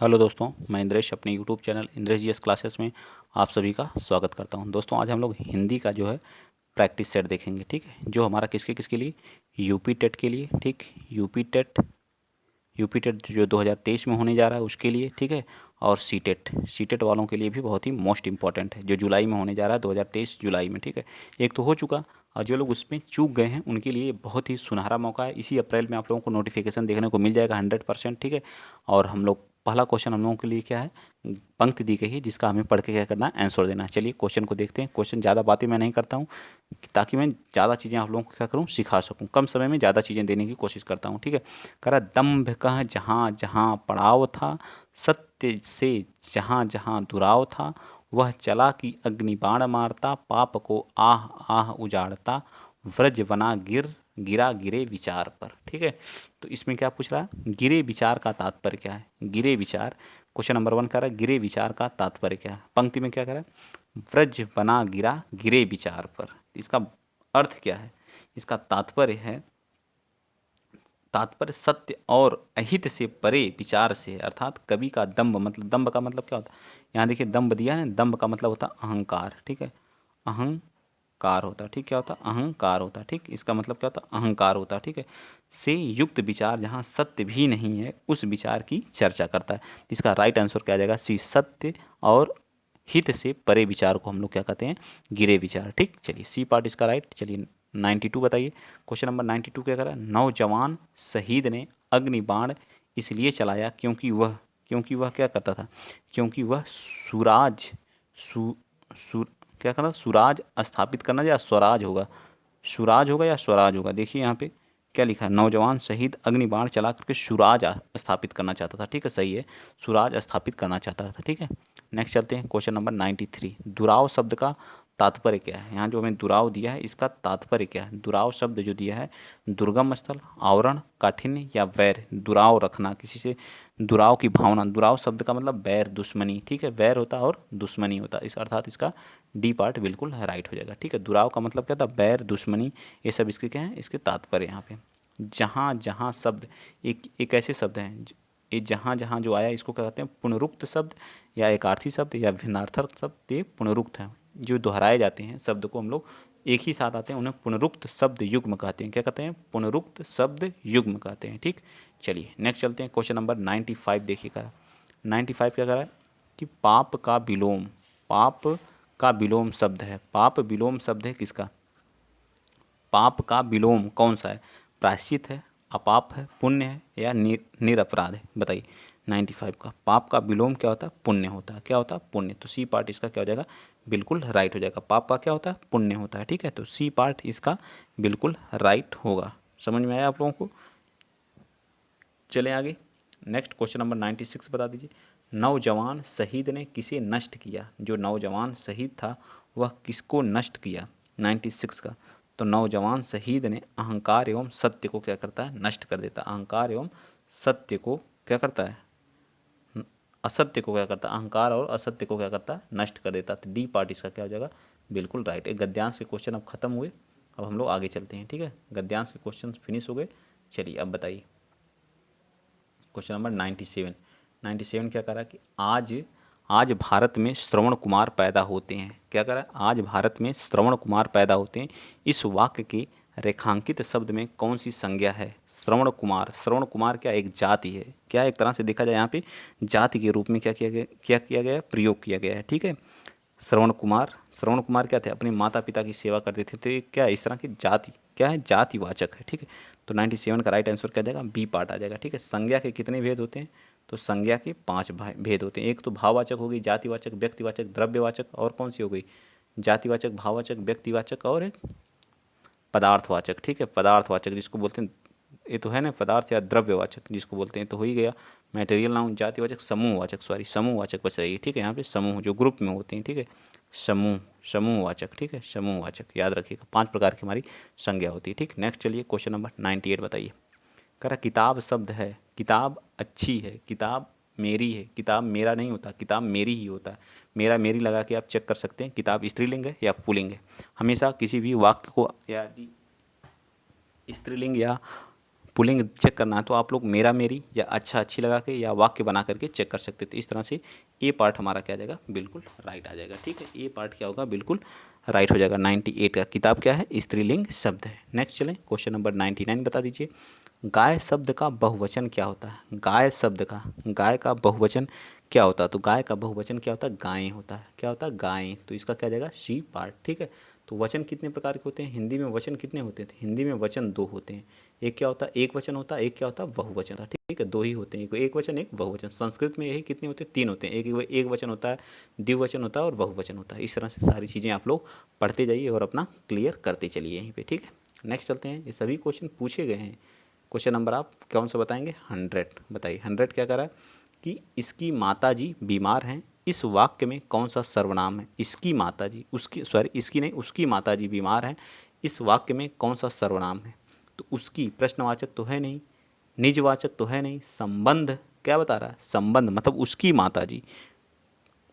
Hello दोस्तों, मैं इंद्रेश अपने YouTube channel Indresh GS classes में आप सभी का स्वागत करता हूं। दोस्तों, आज हम लोग हिंदी का जो है प्रैक्टिस सेट देखेंगे। ठीक है, जो हमारा किसके किसके लिए, यूपी टेट के लिए। ठीक, यूपी टेट जो 2023 में होने जा रहा है उसके लिए। ठीक है, और सी टेट वालों के लिए भी बहुत ही मोस्ट इंपॉर्टेंट है, जो जुलाई में होने जा रहा है 2023 जुलाई में। ठीक है, एक तो हो चुका, और जो लोग उसमें चूक गए हैं उनके लिए बहुत ही सुनहरा मौका है। इसी अप्रैल में आप लोगों को नोटिफिकेशन देखने को मिल जाएगा 100%। ठीक है, और हम लोग पहला क्वेश्चन हम लोगों के लिए क्या है, पंक्ति दी गई है जिसका हमें पढ़ के क्या करना है, आंसर देना है। चलिए क्वेश्चन को देखते हैं। क्वेश्चन ज़्यादा बातें मैं नहीं करता हूँ ताकि मैं ज़्यादा चीज़ें आप लोगों को क्या करूँ, सिखा सकूँ। कम समय में ज़्यादा चीज़ें देने की कोशिश करता हूँ। ठीक है, कह रहा दंभ कह जहाँ जहाँ पड़ाव था, सत्य से जहाँ जहाँ दुराव था, वह चला कि अग्निबाण मारता, पाप को आह आह उजाड़ता, व्रज बना गिरा गिरे विचार पर। ठीक है, तो इसमें क्या पूछ रहा है, गिरे विचार का तात्पर्य क्या है। गिरे विचार, क्वेश्चन नंबर 1 कह रहा है गिरे विचार का तात्पर्य क्या है। पंक्ति में क्या कह रहा है, व्रज बना गिरा गिरे विचार पर। इसका अर्थ क्या है, इसका तात्पर्य सत्य और अहित से परे विचार से है। अर्थात कवि का दंभ, मतलब दंभ का मतलब क्या होता है, यहाँ देखिए दंभ दिया है ना, दंभ का मतलब होता है अहंकार। ठीक है, अहंकार होता है। ठीक, क्या होता है, अहंकार होता है। ठीक, इसका मतलब क्या होता है, अहंकार होता है। ठीक है, से युक्त विचार जहाँ सत्य भी नहीं है उस विचार की चर्चा करता है। इसका राइट आंसर क्या आ जाएगा, सी, सत्य और हित से परे विचार को हम लोग क्या कहते हैं, गिरे विचार। ठीक, चलिए सी पार्ट इसका राइट। चलिए 92 बताइए। क्वेश्चन नंबर 92 क्या करा, नौजवान शहीद ने अग्निबाण इसलिए चलाया क्योंकि वह क्या करता था, क्योंकि वह सुराज सु, सु क्या करना, सुराज स्थापित करना, या स्वराज होगा, सुराज होगा या स्वराज होगा। देखिए यहाँ पे क्या लिखा है, नौजवान शहीद अग्निबाण चला करके सुराज स्थापित करना चाहता था। ठीक है, सही है, सुराज स्थापित करना चाहता था। ठीक है, नेक्स्ट चलते हैं क्वेश्चन नंबर 93। दुराव शब्द का तात्पर्य क्या है। यहाँ जो हमें दुराव दिया है इसका तात्पर्य क्या है। दुराव शब्द जो दिया है, दुर्गम स्थल, आवरण, काठिन्य या वैर। दुराव रखना, किसी से दुराव की भावना। दुराव शब्द का मतलब बैर, दुश्मनी। ठीक है, वैर होता है और दुश्मनी होता है, इस अर्थात इसका डी पार्ट बिल्कुल राइट हो जाएगा। ठीक है, दुराव का मतलब क्या था, बैर, दुश्मनी, ये सब इसके क्या है, इसके तात्पर्य यहाँ पे। जहाँ जहाँ शब्द एक ऐसे शब्द हैं, ये जहाँ जहाँ जो आया इसको क्या कहते हैं, पुनरुक्त शब्द या एकार्थी शब्द या भिन्नार्थक शब्द, ये पुनरुक्त है। जो दोहराए जाते हैं शब्द को हम लोग एक ही साथ आते हैं, उन्हें पुनरुक्त शब्द युग्म कहते हैं। क्या कहते हैं, पुनरुक्त शब्द युग्म कहते हैं। ठीक, चलिए नेक्स्ट चलते हैं। क्वेश्चन नंबर 95 देखिएगा। 95 क्या कह रहा है कि पाप का विलोम शब्द है। पाप विलोम शब्द है किसका, पाप का विलोम कौन सा है, प्रायश्चित है, अपाप है, पुण्य है या निरपराध है। बताइए 95 का पाप का विलोम क्या होता है, पुण्य होता है। क्या होता है, पुण्य। तो सी पार्ट इसका क्या हो जाएगा, बिल्कुल राइट हो जाएगा। पाप का क्या होता है, पुण्य होता है। ठीक है, तो सी पार्ट इसका बिल्कुल राइट होगा। समझ में आया आप लोगों को। चलें आगे, नेक्स्ट क्वेश्चन नंबर 96 बता दीजिए। नौजवान शहीद ने किसे नष्ट किया। जो नौजवान शहीद था वह किसको नष्ट किया, 96 का। तो नौजवान शहीद ने अहंकार एवं सत्य को क्या करता है, नष्ट कर देता है। अहंकार एवं सत्य को क्या करता है, असत्य को क्या करता है, अहंकार और असत्य को क्या करता है, नष्ट कर देता है। तो डी पार्ट इसका क्या हो जाएगा, बिल्कुल राइट। एक गद्यांश के क्वेश्चन अब खत्म हुए, अब हम लोग आगे चलते हैं। ठीक है, गद्यांश के क्वेश्चन फिनिश हो गए। चलिए अब बताइए क्वेश्चन नंबर 97। 97 क्या कह रहा है कि आज भारत में श्रवण कुमार पैदा होते हैं। क्या कह रहा है, आज भारत में श्रवण कुमार पैदा होते हैं। इस वाक्य के रेखांकित शब्द में कौन सी संज्ञा है। श्रवण कुमार क्या एक जाति है, क्या एक तरह से देखा जाए यहाँ पे जाति के रूप में क्या किया गया है, प्रयोग किया गया है। ठीक है, श्रवण कुमार क्या थे, अपने माता पिता की सेवा करते थे, तो ये क्या इस तरह की जाति क्या है, जातिवाचक है। ठीक है, तो 97 का राइट आंसर क्या जाएगा, बी पार्ट आ जाएगा। ठीक है, संज्ञा के कितने भेद होते हैं, तो संज्ञा के 5 भेद होते हैं। एक तो भाववाचक हो गई, जातिवाचक, व्यक्तिवाचक, द्रव्यवाचक, और कौन सी हो गई, जातिवाचक, भाववाचक, व्यक्तिवाचक और एक पदार्थवाचक। ठीक है, पदार्थवाचक जिसको बोलते हैं, ये तो है ना, पदार्थ या द्रव्यवाचक जिसको बोलते हैं, तो हो ही गया। मटेरियल नाउन, जातिवाचक, समूहवाचक, सॉरी समूहवाचक बच रही है। ठीक है, यहाँ पे समूह जो ग्रुप में होते हैं। ठीक है, समूहवाचक। ठीक है, समूहवाचक याद रखिएगा। 5 प्रकार की हमारी संज्ञा होती है। ठीक, नेक्स्ट चलिए क्वेश्चन नंबर 98 बताइए। कह रहा किताब शब्द है, किताब अच्छी है, किताब मेरी है। किताब मेरा नहीं होता, किताब मेरी ही होता है। मेरा मेरी लगा के आप चेक कर सकते हैं किताब स्त्रीलिंग है या पुल्लिंग है। हमेशा किसी भी वाक्य को यदि स्त्रीलिंग या पुल्लिंग चेक करना है तो आप लोग मेरा मेरी या अच्छा अच्छी लगा के या वाक्य बना करके चेक कर सकते थे। इस तरह से ए पार्ट हमारा क्या आ जाएगा, बिल्कुल राइट आ जाएगा। ठीक है, ए पार्ट क्या होगा, बिल्कुल राइट हो जाएगा। 98 का किताब क्या है, स्त्रीलिंग शब्द है। नेक्स्ट चलें, क्वेश्चन नंबर 99 बता दीजिए। गाय शब्द का बहुवचन क्या होता है? गाय शब्द का, गाय का बहुवचन क्या होता है? तो गाय का बहुवचन क्या होता है, गायें होता है। क्या होता है, गायें। तो इसका क्या जाएगा, सी पार्ट। ठीक है, तो वचन कितने प्रकार के होते हैं हिंदी में? वचन कितने होते हैं? हिंदी में वचन दो होते हैं। एक क्या होता है, एक वचन होता है, एक क्या होता है, बहुवचन होता है। ठीक है, दो ही होते हैं, एक वचन एक बहुवचन। संस्कृत में यही कितने होते हैं, तीन होते हैं। एक वचन होता है, द्विवचन होता है और बहुवचन होता है। इस तरह से सारी चीज़ें आप लोग पढ़ते जाइए और अपना क्लियर करते चलिए यहीं पे। ठीक है, नेक्स्ट चलते हैं। ये सभी क्वेश्चन पूछे गए हैं। क्वेश्चन नंबर आप कौन सा बताएंगे, 100 बताइए। 100 क्या कर रहा है कि इसकी माताजी बीमार हैं, इस वाक्य में कौन सा सर्वनाम है? इसकी माताजी, उसकी, सॉरी इसकी नहीं, उसकी माताजी बीमार हैं, इस वाक्य में कौन सा सर्वनाम है? तो उसकी प्रश्नवाचक तो है नहीं, निजवाचक तो है नहीं, संबंध क्या बता रहा है, संबंध मतलब उसकी माताजी।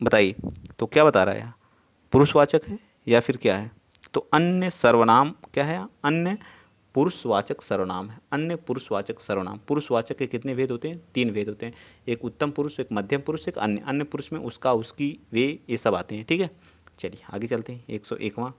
बताइए तो क्या बता रहा है यहाँ, पुरुषवाचक है या फिर क्या है? तो अन्य सर्वनाम क्या है यहाँ? अन्य पुरुषवाचक सर्वनाम है। अन्य पुरुषवाचक सर्वनाम, पुरुषवाचक के कितने भेद होते हैं? तीन भेद होते हैं। एक उत्तम पुरुष, एक मध्यम पुरुष, एक अन्य। अन्य पुरुष में उसका, उसकी, वे, ये सब आते हैं। ठीक है, चलिए आगे चलते हैं। 101वां,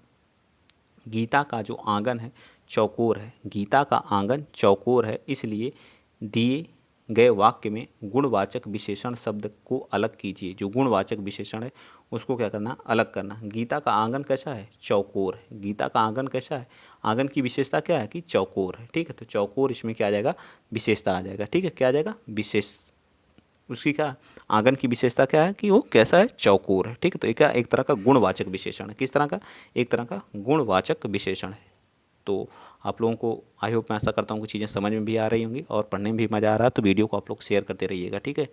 गीता का जो आंगन है चौकोर है। गीता का आंगन चौकोर है, इसलिए दिए गए वाक्य में गुणवाचक विशेषण शब्द को अलग कीजिए। जो गुणवाचक विशेषण है उसको क्या करना, अलग करना। गीता का आंगन कैसा है, चौकोर है। गीता का आंगन कैसा है, आंगन की विशेषता क्या है कि चौकोर है। ठीक है, तो चौकोर इसमें क्या आ जाएगा, विशेषता आ जाएगा। ठीक है, क्या आ जाएगा, विशेष, उसकी क्या, आंगन की विशेषता क्या है कि वो कैसा है, चौकोर है। ठीक है, तो एक तरह का गुणवाचक विशेषण है। किस तरह का, एक तरह का गुणवाचक विशेषण है। तो आप लोगों को आई होप, मैं ऐसा करता हूँ कि चीज़ें समझ में भी आ रही होंगी और पढ़ने में भी मज़ा आ रहा है। तो वीडियो को आप लोग शेयर करते रहिएगा। ठीक है,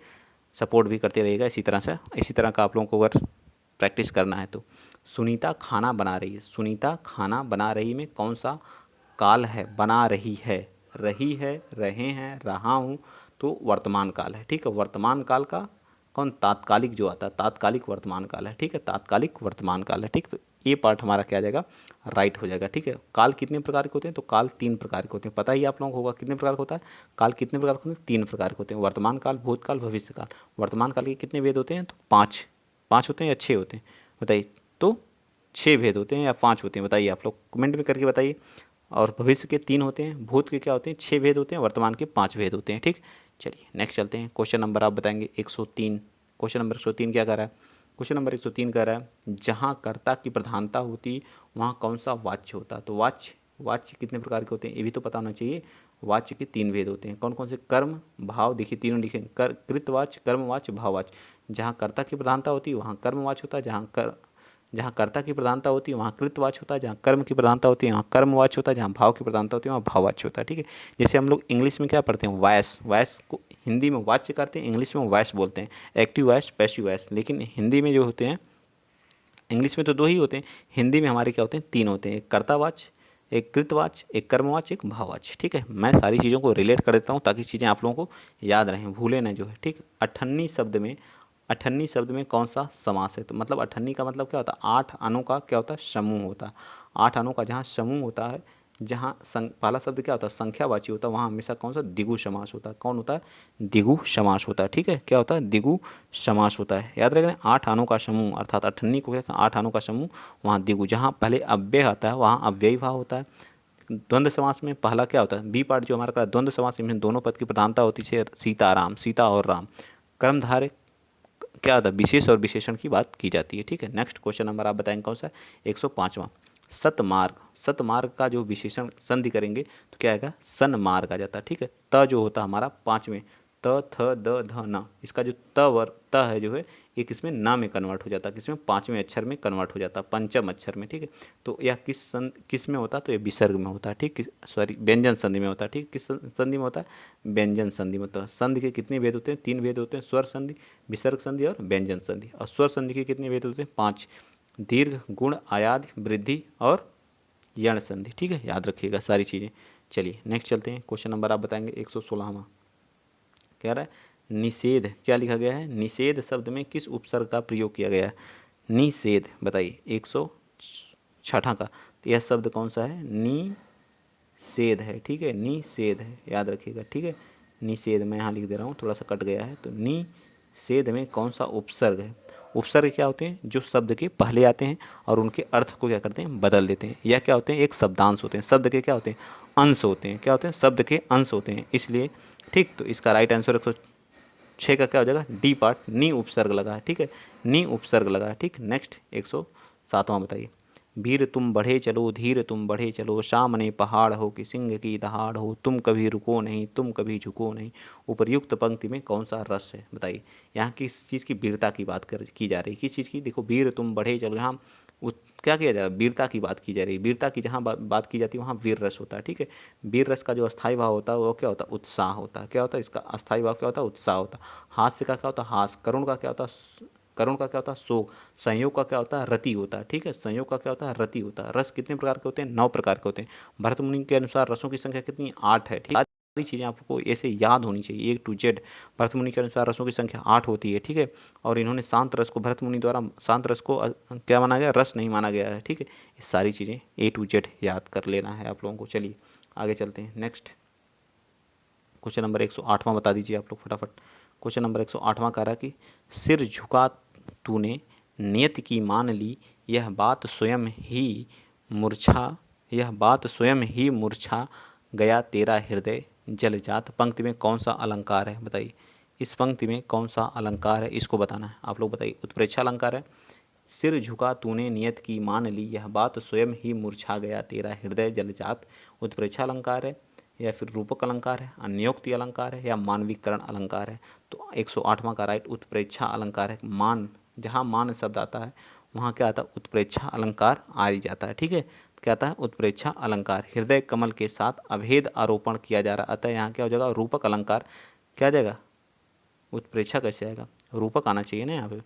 सपोर्ट भी करते रहिएगा इसी तरह से। इसी तरह का आप लोगों को अगर प्रैक्टिस करना है तो। सुनीता खाना बना रही है। सुनीता खाना बना रही में कौन सा काल है, बना रही है, रही है, रहे हैं, रहा हूँ, तो वर्तमान काल है। ठीक है, वर्तमान काल का कौन, तात्कालिक जो आता है, तात्कालिक वर्तमान काल है। ठीक है, तात्कालिक वर्तमान काल है। ठीक, तो ये पार्ट हमारा क्या आ जाएगा, राइट हो जाएगा। ठीक है, काल कितने प्रकार के होते हैं? तो काल तीन प्रकार के होते हैं। पता ही आप लोगों को होगा कितने प्रकार का होता है काल, कितने प्रकार के होते हैं? तीन प्रकार के होते हैं। वर्तमान काल, भूतकाल, भविष्य काल। वर्तमान काल के कितने वेद होते हैं? तो पाँच। पाँच होते हैं या छः होते हैं, बताइए। तो छः भेद होते हैं या पाँच होते हैं, बताइए आप लोग कमेंट में करके बताइए। और भविष्य के तीन होते हैं, भूत के क्या होते हैं, छः भेद होते हैं, वर्तमान के पाँच भेद होते हैं। ठीक, चलिए नेक्स्ट चलते हैं। क्वेश्चन नंबर आप बताएंगे 103। क्वेश्चन नंबर 103 क्या कर रहा है? क्वेश्चन नंबर 103 कह रहा है, जहाँ कर्ता की प्रधानता होती वहाँ कौन सा वाच्य होता? तो वाच्य, वाच्य कितने प्रकार के होते हैं ये भी तो पता होना चाहिए। वाच्य के तीन भेद होते हैं, कौन कौन से? कर्म, भाव, देखिए तीनों लिखे, कृतवाच्य, कर्मवाच्य, भाववाच्य। जहाँ कर्ता की प्रधानता होती है वहाँ कर्मवाच्य होता है, जहाँ कर्ता की प्रधानता होती है वहाँ कृतवाच्य होता है, जहाँ कर्म की प्रधानता होती है वहाँ कर्मवाच्य होता है, जहाँ भाव की प्रधानता होती है वहाँ भाववाच्य होता है। ठीक है, जैसे हम लोग इंग्लिश में क्या पढ़ते हैं, वॉइस, वॉइस को हिंदी में वाच्य करते हैं, इंग्लिश में वॉइस बोलते हैं, एक्टिव वॉइस, पैसिव वॉइस। लेकिन हिंदी में जो होते हैं, इंग्लिश में तो दो ही होते हैं, हिंदी में हमारे क्या होते हैं, तीन होते हैं। एक कर्तावाच्य, एक कृतवाच्य, एक कर्मवाच्य, एक भाववाच्य। ठीक है, मैं सारी चीज़ों को रिलेट कर देता हूँ ताकि चीज़ें आप लोगों को याद रहें, भूले ना जो है। ठीक, अठन्नी शब्द में, अठन्नी शब्द में कौन सा समास है? तो मतलब अठन्नी का मतलब क्या होता है, आठ अणु का क्या होता है, समूह होता है। आठ अणु का जहाँ समूह होता है, जहाँ पहला शब्द क्या होता है, संख्यावाची होता है, वहाँ हमेशा कौन सा, द्विगु समास होता है। कौन होता है, द्विगु समास होता है। ठीक है, क्या होता है, द्विगु समास होता है। याद रखना, आठ अणु का समूह अर्थात अठन्नी को क्या, आठ अणु का समूह, वहाँ द्विगु। जहाँ पहले अव्यय आता है वहाँ अव्ययी भाव होता है। द्वंद्व समास में पहला क्या होता है, बी पार्ट जो हमारा द्वंद्व समास में दोनों पद की प्रधानता होती है, सीता राम, सीता और राम। कर्मधारय क्या होता है, विशेष और विशेषण की बात की जाती है। ठीक है, नेक्स्ट क्वेश्चन नंबर आप बताएंगे कौन सा, 105वां। सतमार्ग, सतमार्ग का जो विशेषण संधि करेंगे तो क्या आएगा, सन्मार्ग आ जाता है। ठीक है, त जो होता है हमारा पाँचवें, त थ द ध न, इसका जो त है जो है ये किसमें, न में कन्वर्ट हो जाता है, किसमें, पाँचवें अक्षर में कन्वर्ट हो जाता है, पंचम अक्षर में। ठीक है, तो यह किस में होता है, तो ये विसर्ग में होता है। ठीक, सॉरी व्यंजन संधि में होता है। ठीक, किस संधि में होता है, व्यंजन संधि में होता है। संधि के कितने भेद होते हैं, तीन भेद होते हैं, स्वर संधि, विसर्ग संधि और व्यंजन संधि। और स्वर संधि के कितने भेद होते हैं, पाँच, दीर्घ, गुण, आयाद, वृद्धि और यण संधि। ठीक है, याद रखिएगा सारी चीज़ें। चलिए नेक्स्ट चलते हैं। क्वेश्चन नंबर आप बताएंगे 116वां। कह रहा है निषेध, क्या लिखा गया है, निषेध शब्द में किस उपसर्ग का प्रयोग किया गया है? निषेध, बताइए 106 का। तो यह शब्द कौन सा है, सेध है, ठीक है, निषेध है, याद रखिएगा, ठीक है। निषेध मैं यहाँ लिख दे रहा हूँ, थोड़ा सा कट गया है, तो निषेध में कौन सा उपसर्ग है? उपसर्ग क्या होते हैं? जो शब्द के पहले आते हैं और उनके अर्थ को क्या करते हैं? बदल देते हैं। यह क्या होते हैं? एक शब्दांश होते हैं। शब्द के क्या होते हैं? अंश होते हैं। क्या होते हैं? शब्द के अंश होते हैं, इसलिए ठीक। तो इसका राइट आंसर 106 का क्या हो जाएगा? डी पार्ट, नी उपसर्ग लगा है, ठीक है, नी उपसर्ग लगा है, ठीक। नेक्स्ट 107वां बताइए। वीर तुम बढ़े चलो, धीर तुम बढ़े चलो, सामने पहाड़ हो कि सिंह की दहाड़ हो, तुम कभी रुको नहीं, तुम कभी झुको नहीं। उपर्युक्त पंक्ति में कौन सा रस है? बताइए। यहाँ किस चीज़ की वीरता की बात की जा रही है? किस चीज़ की? देखो, वीर तुम बढ़े चलो, यहाँ क्या किया जा रहा है? वीरता की बात की जा रही है। वीरता की जहाँ बात की जाती है वहाँ वीर रस होता है, ठीक है। वीर रस का जो अस्थायी भाव होता है वो क्या होता है? उत्साह होता है। क्या होता है? इसका अस्थायी भाव क्या होता है? उत्साह होता है। हास्य का क्या होता है? हास। करुण का क्या होता है? करुण का क्या होता है? शोक। संयोग का क्या होता है? रति होता है, ठीक है। संयोग का क्या होता है? रति होता है। रस कितने प्रकार के होते हैं? 9 प्रकार के होते हैं। भरत मुनि के अनुसार रसों की संख्या कितनी? 8 है, ठीक है। सारी चीज़ें आपको ऐसे याद होनी चाहिए, A to Z। भरत मुनि के अनुसार रसों की संख्या 8 होती है, ठीक है। और इन्होंने शांत रस को, भरत मुनि द्वारा शांत रस को क्या माना गया? रस नहीं माना गया है, ठीक है। ये सारी चीज़ें A to Z याद कर लेना है आप लोगों को। चलिए आगे चलते हैं। नेक्स्ट क्वेश्चन नंबर 108वां बता दीजिए आप लोग फटाफट। क्वेश्चन नंबर 108वां कह रहा है कि सिर झुका तूने नियति की मान ली, यह बात स्वयं ही मूर्छा, यह बात स्वयं ही मूर्छा गया तेरा हृदय जल जात। पंक्ति में कौन सा अलंकार है? बताइए। इस पंक्ति में कौन सा अलंकार है? इसको बताना है आप लोग। बताइए। उत्प्रेक्षा अलंकार है। सिर झुका तूने नियत की मान ली, यह बात स्वयं ही मूर्छा गया तेरा हृदय जल जात। उत्प्रेक्षा अलंकार है, या फिर रूपक अलंकार है, अन्योक्ति अलंकार है, या मानवीकरण अलंकार है? तो 108वां का राइट उत्प्रेक्षा अलंकार है। मान, जहाँ मान शब्द आता है वहाँ क्या आता है? उत्प्रेक्षा अलंकार आ ही जाता है, ठीक है। क्या आता है? उत्प्रेक्षा अलंकार। हृदय कमल के साथ अभेद आरोपण किया जा रहा है, अतः यहाँ क्या हो जाएगा? रूपक अलंकार। क्या आ जाएगा? उत्प्रेक्षा कैसे आएगा? रूपक आना चाहिए ना यहाँ पे,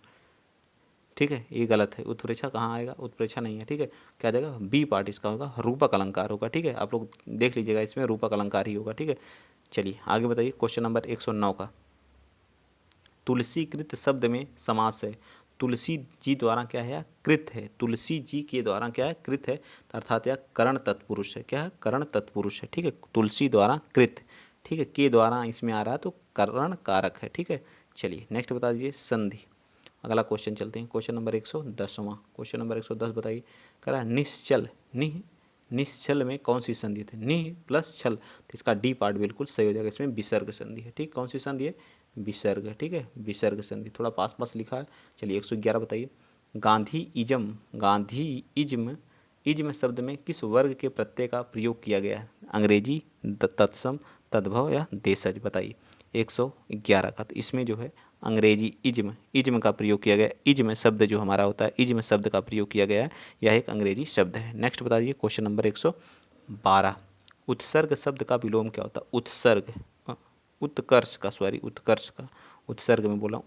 ठीक है। ये गलत है। उत्प्रेक्षा कहाँ आएगा? उत्प्रेक्षा नहीं है, ठीक है। क्या आ जाएगा? बी पार्ट इसका होगा, रूपक अलंकार होगा, ठीक है। आप लोग देख लीजिएगा, इसमें रूपक अलंकार ही होगा, ठीक है। चलिए आगे बताइए। क्वेश्चन नंबर 109 का, तुलसीकृत शब्द में समास है। तुलसी जी द्वारा क्या है? कृत है। तुलसी जी के द्वारा क्या है? कृत है, अर्थात यह करण तत्पुरुष है। क्या है? करण तत्पुरुष है, ठीक है। तुलसी द्वारा कृत, ठीक है। के द्वारा इसमें आ रहा है तो करण कारक है, ठीक है। चलिए नेक्स्ट बता दीजिए। संधि। अगला क्वेश्चन चलते हैं। क्वेश्चन नंबर 110वां। क्वेश्चन नंबर 110 बताइए। कह रहा है निश्चल, निश्चल में कौन सी संधि है? निह प्लस छल, तो इसका डी पार्ट बिल्कुल सही हो जाएगा। इसमें विसर्ग संधि है, ठीक। कौन सी संधि है? विसर्ग, ठीक है। विसर्ग संधि थोड़ा पास पास लिखा है। चलिए 111 बताइए। Gandhi ism, Gandhi ism, ism शब्द में किस वर्ग के प्रत्यय का प्रयोग किया गया है? अंग्रेजी, तत्सम, तद्भव या देशज? बताइए। 111 का, तो इसमें जो है अंग्रेजी इज्म, इज्म का प्रयोग किया गया। इज्म शब्द जो हमारा होता है, इज्म शब्द का प्रयोग किया गया है, यह एक अंग्रेजी शब्द है। नेक्स्ट बता दीजिए। Question number 112। उत्सर्ग शब्द का विलोम क्या होता है? उत्सर्ग, उत्कर्ष का, सॉरी उत्कर्ष का, उत्सर्ग में बोला,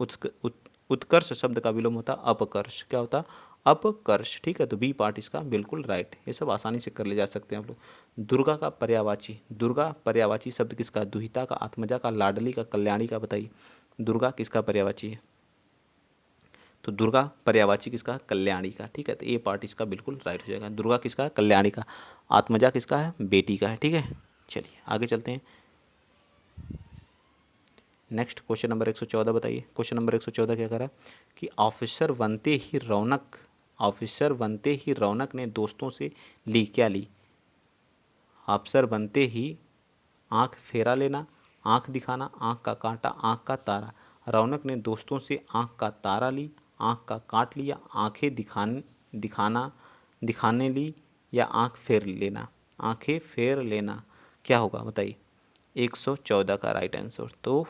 उत्कर्ष शब्द का विलोम होता है अपकर्ष। क्या होता है? अपकर्ष, ठीक है। तो बी पार्ट इसका बिल्कुल राइट। ये सब आसानी से कर ले जा सकते हैं आप लोग। दुर्गा का पर्यायवाची, दुर्गा पर्यायवाची शब्द किसका? दुहिता का, आत्मजा का, लाडली का, कल्याणी का? बताइए। दुर्गा किसका पर्यायवाची है? तो दुर्गा पर्यायवाची किसका? कल्याणी का, ठीक है। तो ए पार्ट इसका बिल्कुल राइट हो जाएगा। दुर्गा किसका? कल्याणी का। आत्मजा किसका है? बेटी का है, ठीक है। चलिए आगे चलते हैं। नेक्स्ट क्वेश्चन नंबर 114 बताइए। क्वेश्चन नंबर 114 क्या करा कि ऑफिसर बनते ही रौनक, ऑफिसर बनते ही रौनक ने दोस्तों से ली, क्या ली? अफसर बनते ही आंख फेरा लेना, आंख दिखाना, आंख का कांटा, आंख का तारा। रौनक ने दोस्तों से आंख का तारा ली, आंख का काट लिया, आंखें दिखाना दिखाने ली, या आंख फेर लेना? आंखें फेर लेना क्या होगा? बताइए। 114 का राइट आंसर तो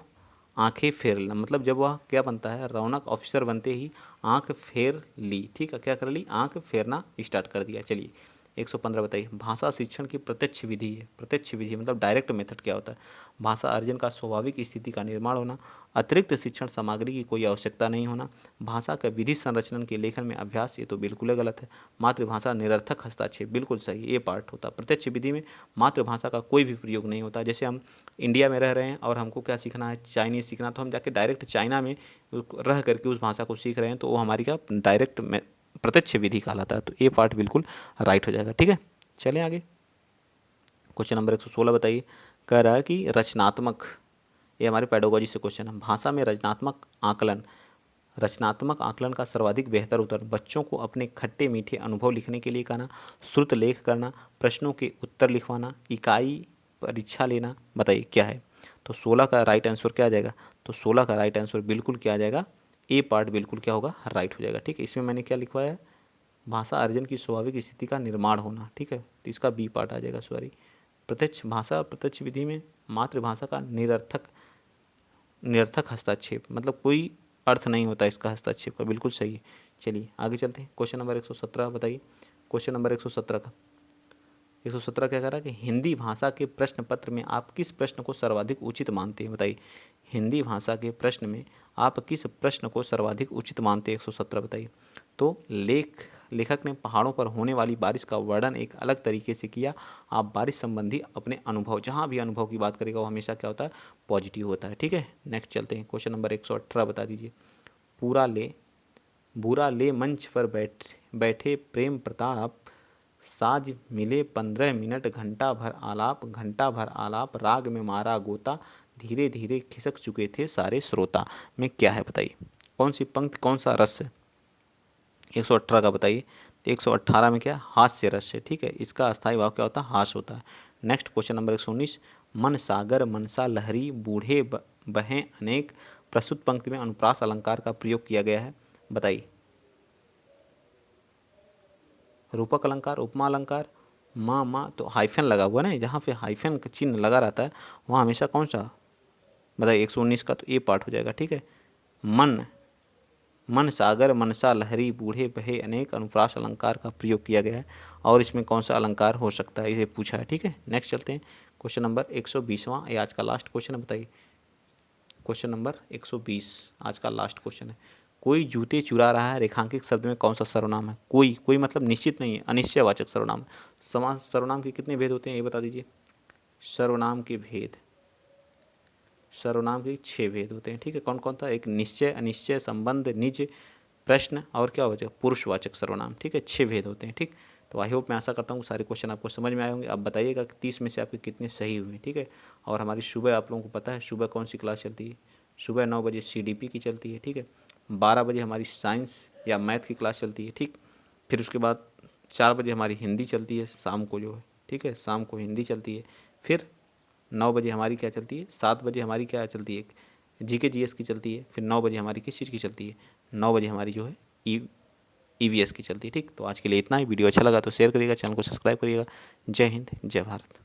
आंखें फेर लेना। मतलब जब वह क्या बनता है? रौनक ऑफिसर बनते ही आंख फेर ली, ठीक है। क्या कर ली? आंख फेरना स्टार्ट कर दिया। चलिए 115 बताइए। भाषा शिक्षण की प्रत्यक्ष विधि है। प्रत्यक्ष विधि मतलब डायरेक्ट मेथड क्या होता है? भाषा अर्जन का स्वाभाविक स्थिति का निर्माण होना, अतिरिक्त शिक्षण सामग्री की कोई आवश्यकता नहीं होना, भाषा का विधि संरचना के लेखन में अभ्यास, ये तो बिल्कुल ही गलत है। मातृभाषा निरर्थक हस्ताक्षेप, बिल्कुल सही, ये पार्ट होता है। प्रत्यक्ष विधि में मातृभाषा का कोई भी प्रयोग नहीं होता। जैसे हम इंडिया में रह रहे हैं और हमको क्या सीखना है? चाइनीज़ सीखना, तो हम जाके डायरेक्ट चाइना में रह करके उस भाषा को सीख रहे हैं, तो वो हमारी क्या डायरेक्ट प्रत्यक्ष विधि कहलाता है। तो ये पार्ट बिल्कुल राइट हो जाएगा, ठीक है। चलें आगे। क्वेश्चन नंबर 116 बताइए, कह रहा है कि रचनात्मक, ये हमारे पेडोगॉजी से क्वेश्चन है, भाषा में रचनात्मक आकलन का सर्वाधिक बेहतर उत्तर, बच्चों को अपने खट्टे मीठे अनुभव लिखने के लिए कहना, श्रुत लेख करना, प्रश्नों के उत्तर लिखवाना, इकाई परीक्षा लेना। बताइए क्या है। तो 16 का राइट आंसर क्या आ जाएगा, तो 16 का राइट आंसर बिल्कुल क्या आ जाएगा, ए पार्ट बिल्कुल क्या होगा, राइट हो जाएगा। ठीक है, इसमें मैंने क्या लिखवाया है, भाषा अर्जन की स्वाभाविक स्थिति का निर्माण होना। ठीक है, तो इसका बी पार्ट आ जाएगा, सॉरी। प्रत्यक्ष विधि में मातृभाषा का निरर्थक हस्तक्षेप, मतलब कोई अर्थ नहीं होता इसका हस्तक्षेप का, बिल्कुल सही है। चलिए आगे चलते हैं, क्वेश्चन नंबर 117 बताइए। क्वेश्चन नंबर 117 का 117 क्या कह रहा है कि हिंदी भाषा के प्रश्न पत्र में आप किस प्रश्न को सर्वाधिक उचित मानते हैं। बताइए, हिंदी भाषा के प्रश्न में आप किस प्रश्न को सर्वाधिक उचित मानते हैं, 117 बताइए। तो लेखक ने पहाड़ों पर होने वाली बारिश का वर्णन एक अलग तरीके से किया। आप बारिश संबंधी अपने अनुभव, जहाँ भी अनुभव की बात करेगा वो हमेशा क्या होता है, पॉजिटिव होता है। ठीक है, नेक्स्ट चलते हैं, क्वेश्चन नंबर 118 बता दीजिए। बुरा ले मंच पर बैठे प्रेम प्रताप, साज मिले 15 मिनट, घंटा भर आलाप, राग में मारा गोता, धीरे धीरे खिसक चुके थे सारे श्रोता। में क्या है बताइए, कौन सी पंक्ति, कौन सा रस है, 118 का बताइए। तो 118 में क्या, हास्य रस है। ठीक है, इसका अस्थायी भाव क्या होता है, हास्य होता है। नेक्स्ट क्वेश्चन नंबर 119, मन सागर मनसा लहरी बूढ़े बहें अनेक, प्रस्तुत पंक्ति में अनुप्रास अलंकार का प्रयोग किया गया है। बताइए, रूपक अलंकार, उपमा अलंकार, माँ तो हाइफन लगा हुआ ना, जहाँ पे हाइफन का चिन्ह लगा रहता है वहाँ हमेशा कौन सा, बताइए 119 का तो ए पार्ट हो जाएगा। ठीक है, मन सागर मनसा लहरी बूढ़े बहे अनेक, अनुप्रास अलंकार का प्रयोग किया गया है, और इसमें कौन सा अलंकार हो सकता है, इसे पूछा है। ठीक है, नेक्स्ट चलते हैं, क्वेश्चन नंबर 120वां, ये आज का लास्ट क्वेश्चन है। बताइए, क्वेश्चन नंबर 120 आज का लास्ट क्वेश्चन है। कोई जूते चुरा रहा है, रेखांकित शब्द में कौन सा सर्वनाम है। कोई मतलब निश्चित नहीं है, अनिश्चयवाचक सर्वनाम। सर्वनाम के कितने भेद होते हैं ये बता दीजिए। सर्वनाम के 6 भेद होते हैं। ठीक है, कौन कौन था, एक निश्चय, अनिश्चय, संबंध, निज, प्रश्न, और क्या हो जाएगा, पुरुषवाचक सर्वनाम। ठीक है, 6 भेद होते हैं। ठीक, तो आई होप, मैं आशा करता हूँ सारे क्वेश्चन आपको समझ में आए होंगे। आप बताइएगा कि 30 में से आपके कितने सही हुए। ठीक है, और हमारी सुबह, आप लोगों को पता है सुबह कौन सी क्लास चलती है, सुबह 9 बजे CDP की चलती है। ठीक है, 12 बजे हमारी साइंस या मैथ की क्लास चलती है। ठीक, फिर उसके बाद 4 बजे हमारी हिंदी चलती है शाम को जो है। ठीक है, शाम को हिंदी चलती है। फिर 9 बजे हमारी क्या चलती है, 7 बजे हमारी क्या चलती है, GK GS की चलती है। फिर 9 बजे हमारी किस चीज़ की चलती है, 9 बजे हमारी जो है EVS की चलती है। ठीक, तो आज के लिए इतना ही। वीडियो अच्छा लगा तो शेयर करिएगा, चैनल को सब्सक्राइब करिएगा। जय हिंद, जय भारत।